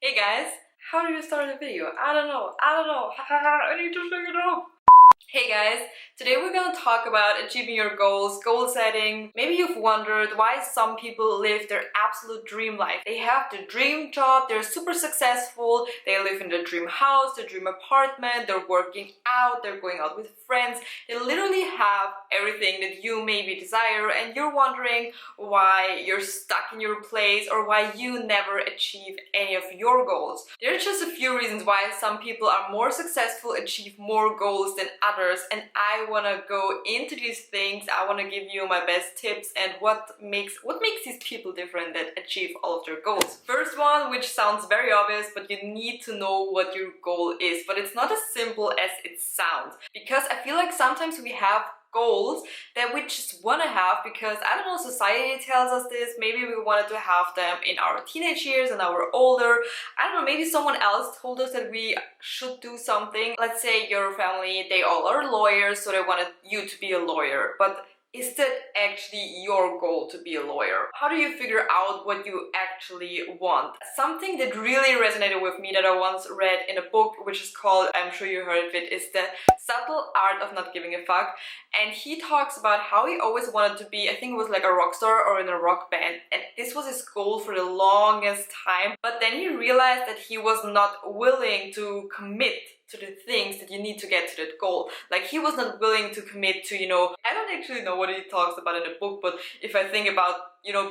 Hey guys, how do you start a video? I don't know, I need to figure it out. Hey guys, today we're gonna talk about achieving your goals, goal setting. Maybe you've wondered why some people live their absolute dream life. They have the dream job, they're super successful, they live in their dream house, their dream apartment, they're working out, they're going out with friends. They literally have everything that you maybe desire, and you're wondering why you're stuck in your place or why you never achieve any of your goals. There are just a few reasons why some people are more successful, achieve more goals than others, and I want to go into these things. I want to give you my best tips and what makes these people different that achieve all of their goals. First one, which sounds very obvious, but you need to know what your goal is. But it's not as simple as it sounds, because I feel like sometimes we have goals that we just want to have because, I don't know, society tells us this. Maybe we wanted to have them in our teenage years and now we're older. I don't know, maybe someone else told us that we should do something. Let's say your family, they all are lawyers, so they wanted you to be a lawyer, but is that actually your goal to be a lawyer? How do you figure out what you actually want? Something that really resonated with me that I once read in a book, which is called, I'm sure you heard of it, is The Subtle Art of Not Giving a Fuck. And he talks about how he always wanted to be, I think it was like a rock star or in a rock band, and this was his goal for the longest time. But then he realized that he was not willing to commit to the things that you need to get to that goal. Like, he was not willing to commit to, I don't actually know what he talks about in the book, but if I think about,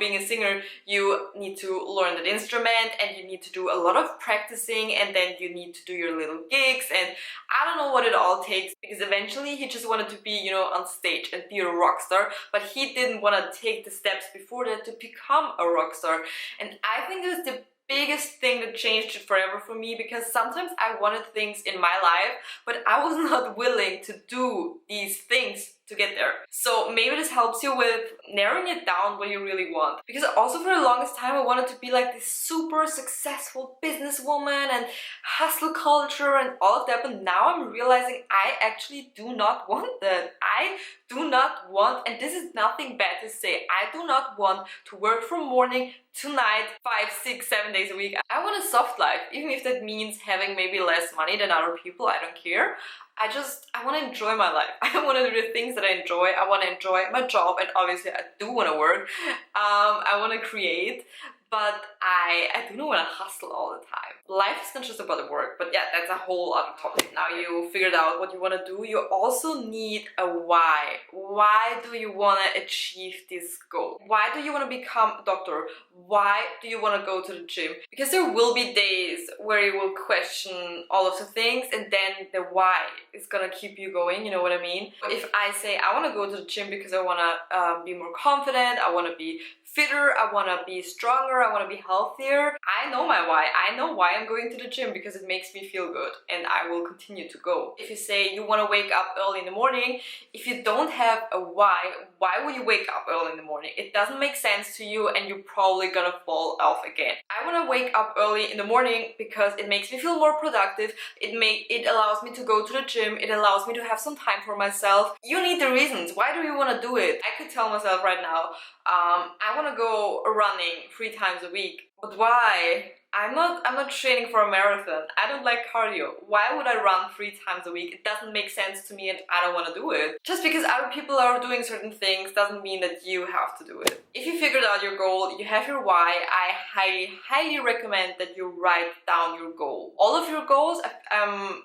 being a singer, you need to learn that instrument and you need to do a lot of practicing, and then you need to do your little gigs, and I don't know what it all takes, because eventually he just wanted to be, on stage and be a rock star, but he didn't want to take the steps before that to become a rock star. And I think that's the biggest thing that changed it forever for me, because sometimes I wanted things in my life, but I was not willing to do these things to get there. So maybe this helps you with narrowing it down what you really want. Because also for the longest time I wanted to be like this super successful businesswoman and hustle culture and all of that, but now I'm realizing I actually do not want that. I do not want, and this is nothing bad to say, I do not want to work from morning to night, 5, 6, 7 days a week. I want a soft life, even if that means having maybe less money than other people. I don't care. I want to enjoy my life. I want to do the things that I enjoy. I want to enjoy my job, and obviously I do want to work. I want to create, but I do not want to hustle all the time. Life is not just about the work, but yeah, that's a whole other topic. Now you figured out what you want to do, you also need a why. Why do you want to achieve this goal? Why do you want to become a doctor? Why do you want to go to the gym? Because there will be days where you will question all of the things, and then the why is gonna keep you going, you know what I mean? If I say I want to go to the gym because I want to be more confident, I want to be fitter, I want to be stronger, I want to be healthier, I know my why. I know why I'm going to the gym, because it makes me feel good, and I will continue to go. If you say you want to wake up early in the morning, if you don't have a why will you wake up early in the morning? It doesn't make sense to you, and you're probably gonna fall off again. I want to wake up early in the morning because it makes me feel more productive, it allows me to go to the gym, it allows me to have some time for myself. You need the reasons. Why do you want to do it? I could tell myself right now, I want to go running 3 times a week, but why? I'm not training for a marathon. I don't like cardio. Why would I run 3 times a week? It doesn't make sense to me, and I don't want to do it. Just because other people are doing certain things doesn't mean that you have to do it. If you figured out your goal, you have your why, I highly recommend that you write down your goal. All of your goals,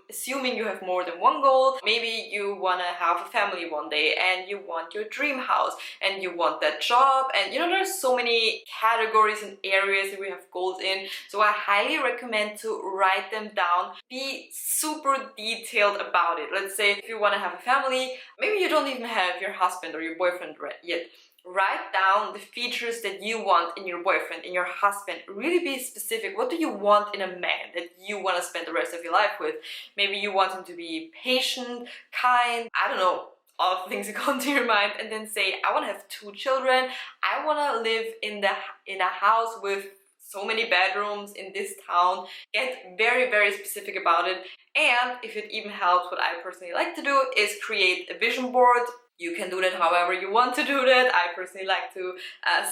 assuming you have more than one goal. Maybe you want to have a family one day, and you want your dream house, and you want that job, and there's so many categories and areas that we have goals in. So I highly recommend to write them down. Be super detailed about it. Let's say if you want to have a family, maybe you don't even have your husband or your boyfriend yet. Write down the features that you want in your boyfriend, in your husband. Really be specific. What do you want in a man that you want to spend the rest of your life with? Maybe you want him to be patient, kind, I don't know, all the things that come to your mind, and then say, I want to have 2 children. I want to live in a house with so many bedrooms in this town. Get very, very specific about it. And if it even helps, what I personally like to do is create a vision board. You can do that however you want to do that. I personally like to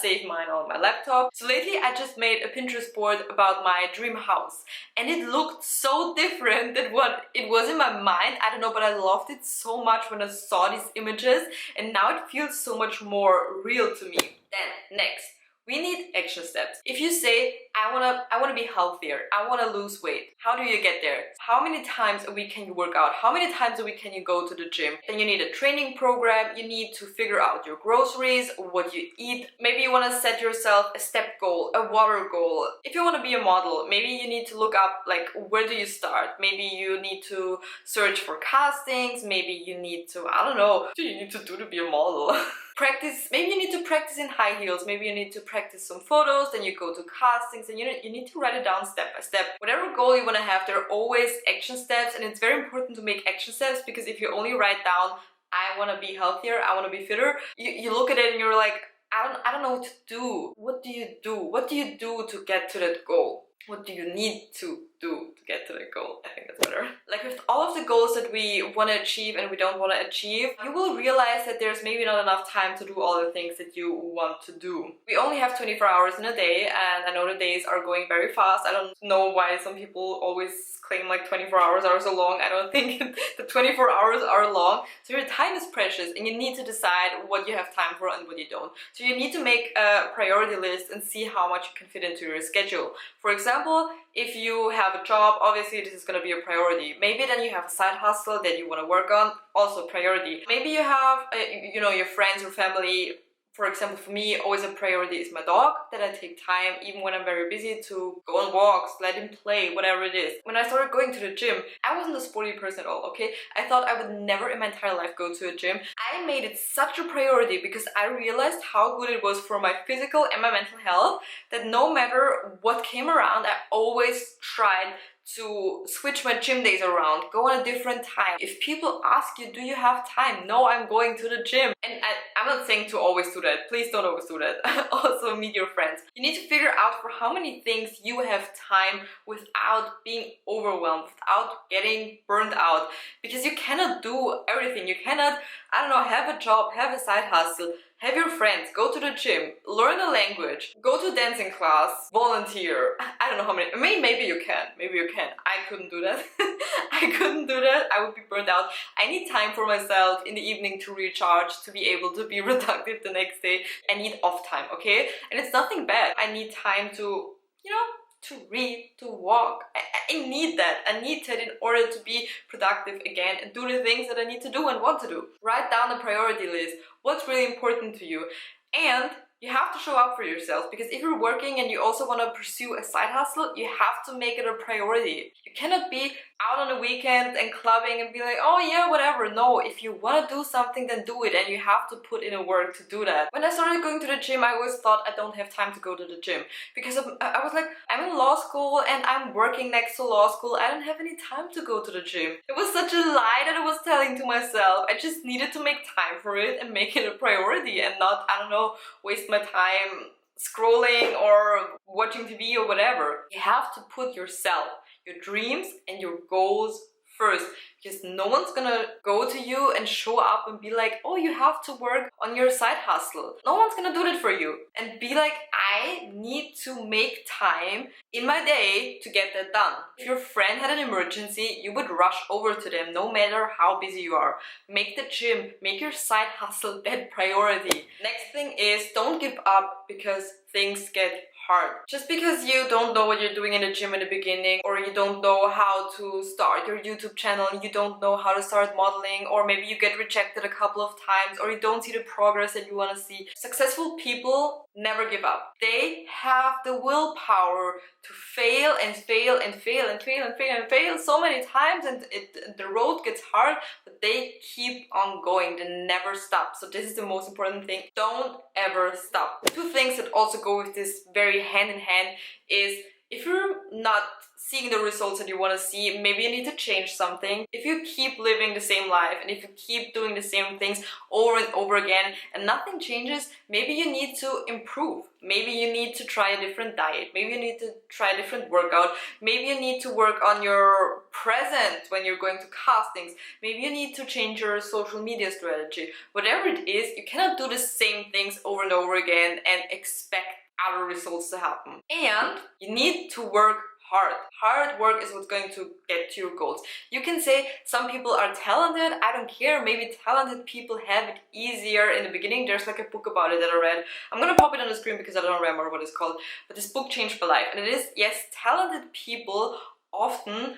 save mine on my laptop. So lately I just made a Pinterest board about my dream house, and it looked so different than what it was in my mind. I don't know, but I loved it so much when I saw these images, and now it feels so much more real to me. Then next, we need action steps. If you say, I wanna be healthier, I wanna lose weight, how do you get there? How many times a week can you work out? How many times a week can you go to the gym? Then you need a training program, you need to figure out your groceries, what you eat. Maybe you wanna set yourself a step goal, a water goal. If you wanna be a model, maybe you need to look up, like, where do you start? Maybe you need to search for castings, maybe you need to, I don't know, what do you need to do to be a model? Practice, maybe you need to practice in high heels, maybe you need to practice some photos, then you go to castings, and you need to write it down step by step. Whatever goal you want to have, there are always action steps, and it's very important to make action steps, because if you only write down, I want to be healthier, I want to be fitter, you look at it and you're like, I don't know what to do. What do you do? What do you do to get to that goal? What do you need to do to get to that goal? I think that's better. Like, with all of the goals that we want to achieve and we don't want to achieve, you will realize that there's maybe not enough time to do all the things that you want to do. We only have 24 hours in a day, and I know the days are going very fast. I don't know why some people always claim like 24 hours are so long. I don't think the 24 hours are long. So your time is precious, and you need to decide what you have time for and what you don't. So you need to make a priority list and see how much you can fit into your schedule. For example, if you have a job, obviously this is going to be a priority. Maybe then you have a side hustle that you want to work on, also priority. Maybe you have, you know, your friends or family. For example, for me, always a priority is my dog, that I take time, even when I'm very busy, to go on walks, let him play, whatever it is. When I started going to the gym, I wasn't a sporty person at all, okay? I thought I would never in my entire life go to a gym. I made it such a priority because I realized how good it was for my physical and my mental health, that no matter what came around, I always tried to switch my gym days around, go on a different time. If people ask you, do you have time? No, I'm going to the gym. And I'm not saying to always do that. Please don't always do that. Also meet your friends. You need to figure out for how many things you have time without being overwhelmed, without getting burned out. Because you cannot do everything. You cannot, I don't know, have a job, have a side hustle, have your friends, go to the gym, learn a language, go to dancing class, volunteer. I don't know how many. I mean, maybe you can. Maybe you can. I couldn't do that. I couldn't do that. I would be burned out. I need time for myself in the evening to recharge, to be able to be productive the next day. I need off time, okay? And it's nothing bad. I need time to, you know, to read, to walk. I need that. I need that in order to be productive again and do the things that I need to do and want to do. Write down a priority list. What's really important to you? And you have to show up for yourself, because if you're working and you also want to pursue a side hustle, you have to make it a priority. You cannot be out on the weekend and clubbing and be like, oh yeah, whatever. No, if you want to do something, then do it, and you have to put in a work to do that. When I started going to the gym, I always thought I don't have time to go to the gym, because I was like, I'm in law school and I'm working next to law school. I don't have any time to go to the gym. It was such a lie that I was telling to myself. I just needed to make time for it and make it a priority, and not, I don't know, waste my time scrolling or watching TV or whatever. You have to put yourself, your dreams and your goals first, because no one's gonna go to you and show up and be like, oh, you have to work on your side hustle. No one's gonna do that for you. And be like, I need to make time in my day to get that done. If your friend had an emergency, you would rush over to them no matter how busy you are. Make the gym, make your side hustle that priority. Next thing is, don't give up because things get hard. Just because you don't know what you're doing in the gym in the beginning, or you don't know how to start your YouTube channel, you don't know how to start modeling, or maybe you get rejected a couple of times, or you don't see the progress that you want to see. Successful people never give up. They have the willpower to fail and fail and fail and fail and fail and fail so many times, and the road gets hard, but they keep on going. They never stop. So this is the most important thing. Don't ever stop. Two things that also go with this very hand in hand is, if you're not seeing the results that you want to see, maybe you need to change something. If you keep living the same life and if you keep doing the same things over and over again and nothing changes, maybe you need to improve. Maybe you need to try a different diet. Maybe you need to try a different workout. Maybe you need to work on your present when you're going to castings. Maybe you need to change your social media strategy. Whatever it is, you cannot do the same things over and over again and expect other results to happen. And you need to work hard. Hard work is what's going to get to your goals. You can say some people are talented, I don't care, maybe talented people have it easier in the beginning. There's like a book about it that I read. I'm gonna pop it on the screen because I don't remember what it's called, but this book changed my life. And it is, yes, talented people often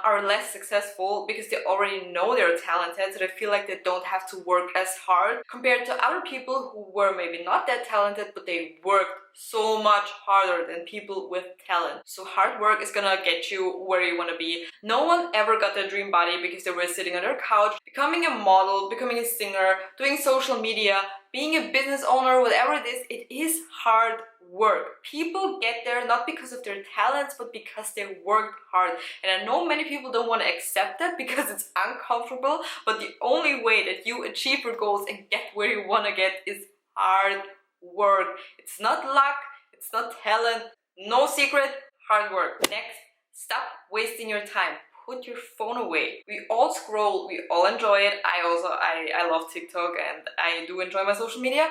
are less successful because they already know they're talented, so they feel like they don't have to work as hard compared to other people who were maybe not that talented, but they worked so much harder than people with talent. So hard work is gonna get you where you want to be. No one ever got their dream body because they were sitting on their couch, becoming a model, becoming a singer, doing social media, being a business owner, whatever it is hard work. People get there not because of their talents, but because they worked hard. And I know many people don't want to accept that because it's uncomfortable, but the only way that you achieve your goals and get where you want to get is hard work. It's not luck, it's not talent, no secret, hard work. Next, stop wasting your time. Put your phone away. We all scroll, we all enjoy it. I love TikTok and I do enjoy my social media,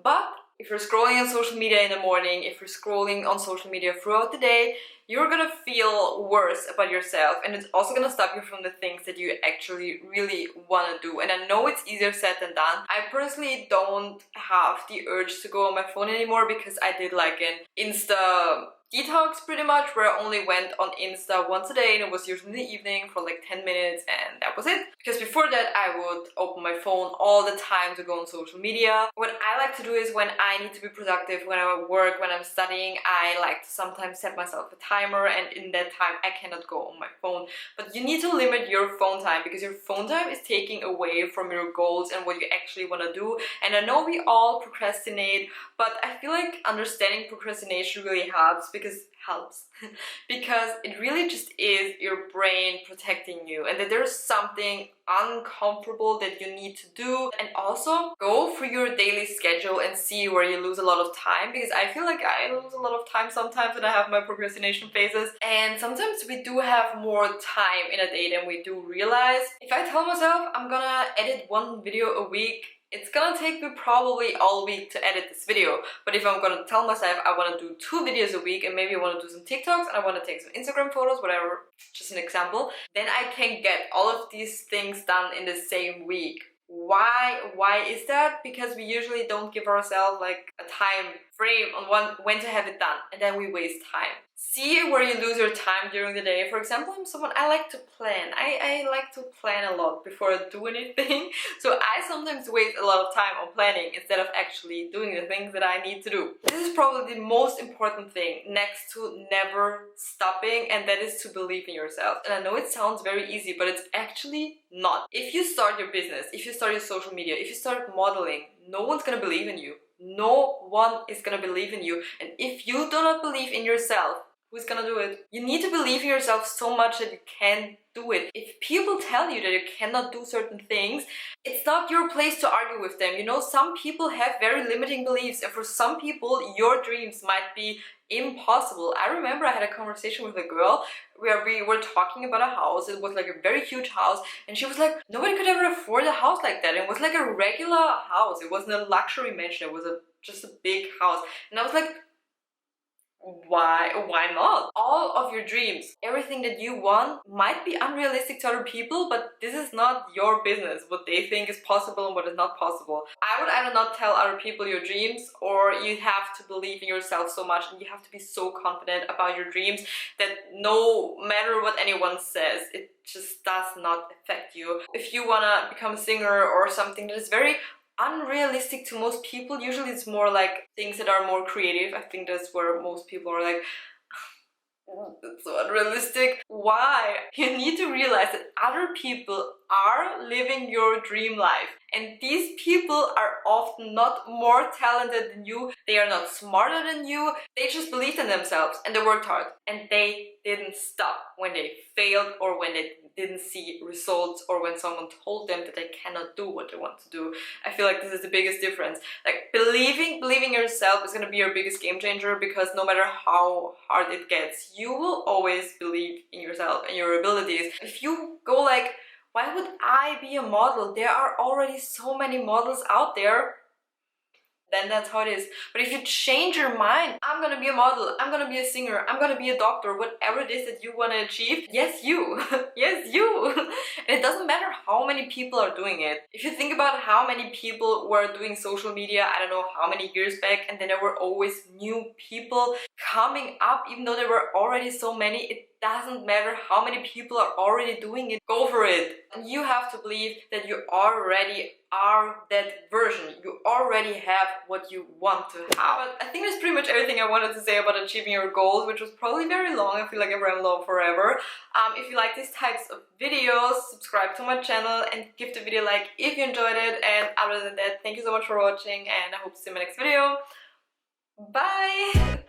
but if you're scrolling on social media in the morning, if you're scrolling on social media throughout the day, you're gonna feel worse about yourself, and it's also gonna stop you from the things that you actually really wanna do. And I know it's easier said than done. I personally don't have the urge to go on my phone anymore because I did like an Insta detox pretty much, where I only went on Insta once a day, and it was usually in the evening for like 10 minutes, and that was it. Because before that I would open my phone all the time to go on social media. What I like to do is when I need to be productive, when I'm at work, when I'm studying, I like to sometimes set myself a timer, and in that time I cannot go on my phone. But you need to limit your phone time because your phone time is taking away from your goals and what you actually want to do. And I know we all procrastinate, but I feel like understanding procrastination really helps because it really just is your brain protecting you, and that there's something uncomfortable that you need to do. And also go through your daily schedule and see where you lose a lot of time, because I feel like I lose a lot of time sometimes when I have my procrastination phases, and sometimes we do have more time in a day than we do realize. If I tell myself I'm gonna edit one video a week, it's gonna take me probably all week to edit this video. But if I'm gonna tell myself I want to do 2 videos a week, and maybe I want to do some TikToks and I want to take some Instagram photos, whatever, just an example, then I can get all of these things done in the same week. Why is that? Because we usually don't give ourselves like a time frame on when to have it done, and then we waste time. See where you lose your time during the day. For example, I'm someone, I like to plan. I like to plan a lot before I do anything. So I sometimes waste a lot of time on planning instead of actually doing the things that I need to do. This is probably the most important thing next to never stopping, and that is to believe in yourself. And I know it sounds very easy, but it's actually not. If you start your business, if you start your social media, if you start modeling, no one's gonna believe in you. No one is gonna believe in you. And if you do not believe in yourself, who's gonna do it? You need to believe in yourself so much that you can do it. If people tell you that you cannot do certain things, it's not your place to argue with them. You know, some people have very limiting beliefs, and for some people your dreams might be impossible. I remember I had a conversation with a girl where we were talking about a house. It was like a very huge house, and she was like, nobody could ever afford a house like that. It was like a regular house. It wasn't a luxury mansion. It was just a big house. And I was like, why not? All of your dreams, everything that you want, might be unrealistic to other people, but this is not your business what they think is possible and what is not possible. I would either not tell other people your dreams, or you have to believe in yourself so much and you have to be so confident about your dreams that no matter what anyone says, it just does not affect you. If you wanna become a singer or something that is very unrealistic to most people, usually it's more like things that are more creative. I think that's where most people are like, it's so unrealistic. Why? You need to realize that other people are living your dream life. And these people are often not more talented than you, they are not smarter than you, they just believed in themselves and they worked hard. And they didn't stop when they failed or when they didn't see results or when someone told them that they cannot do what they want to do. I feel like this is the biggest difference. Like believing in yourself is gonna be your biggest game changer, because no matter how hard it gets, you will always believe in yourself and your abilities. If you go like, why would I be a model? There are already so many models out there. Then that's how it is. But if you change your mind, I'm gonna be a model, I'm gonna be a singer, I'm gonna be a doctor, whatever it is that you want to achieve, yes you, yes you. And it doesn't matter how many people are doing it. If you think about how many people were doing social media, I don't know how many years back, and then there were always new people coming up, even though there were already so many, it doesn't matter how many people are already doing it. Go for it. And you have to believe that you already are that version. You already have what you want to have. But I think that's pretty much everything I wanted to say about achieving your goals, which was probably very long. I feel like I ran long forever. If you like these types of videos, subscribe to my channel and give the video a like if you enjoyed it. And other than that, thank you so much for watching, and I hope to see you in my next video. Bye!